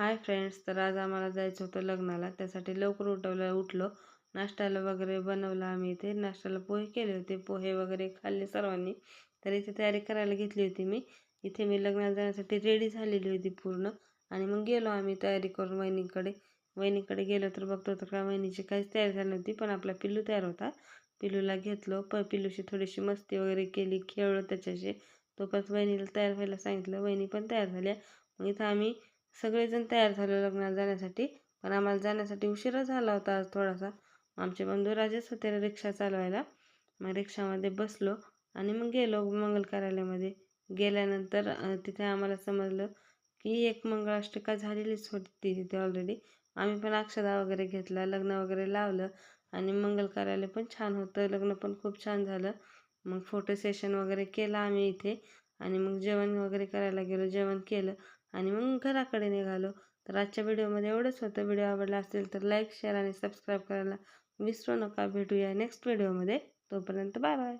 Hi friends, तर आज आम्हाला जायचं होतं लग्नाला. त्यासाठी लवकर उठलो. नाश्त्याला वगैरे बनवलं आम्ही इथे. नाश्त्याला पोहे केले होते. पोहे वगैरे खाल्ले सर्वांनी. तर इथे तयारी करायला घेतली होती मी. इथे मी लग्नाला जाण्यासाठी रेडी झालेली होती पूर्ण. आणि मग गेलो आम्ही तयारी करून वहिनीकडे गेलो तर बघतो तर का वहिनीची काहीच तयारी झाली नव्हती. पण आपला पिल्लू तयार होता. पिल्लूला घेतलो. पिल्लूशी थोडीशी मस्ती वगैरे केली, खेळलो त्याच्याशी. तोपर्यंत वहिनीला तयार व्हायला सांगितलं. वहिनी पण तयार झाल्या. मग इथं आम्ही सगळेजण तयार झालो लग्नाला जाण्यासाठी. पण आम्हाला जाण्यासाठी उशिरा झाला होता आज थोडासा. आमचे बंधू राजेच होते रिक्षा चालवायला. मग रिक्षामध्ये बसलो आणि मग गेलो मंगल कार्यालयामध्ये. गेल्यानंतर तिथे आम्हाला समजलं की एक मंगळाष्टका झालेलीच होती तिथे ऑलरेडी. आम्ही पण अक्षदा वगैरे घेतला, लग्न वगैरे लावलं आणि मंगल कार्यालय पण छान होतं. लग्न पण खूप छान झालं. मग फोटो सेशन वगैरे केलं आम्ही इथे आणि मग जेवण वगैरे करायला गेलो. जेवण केलं आणि मग घराकडे निघालो. तर आजच्या व्हिडिओमध्ये एवढंच होतं. व्हिडिओ आवडला असेल तर लाईक, शेअर आणि सबस्क्राईब करायला विसरू नका. भेटूया नेक्स्ट व्हिडिओमध्ये. तोपर्यंत बाय बाय.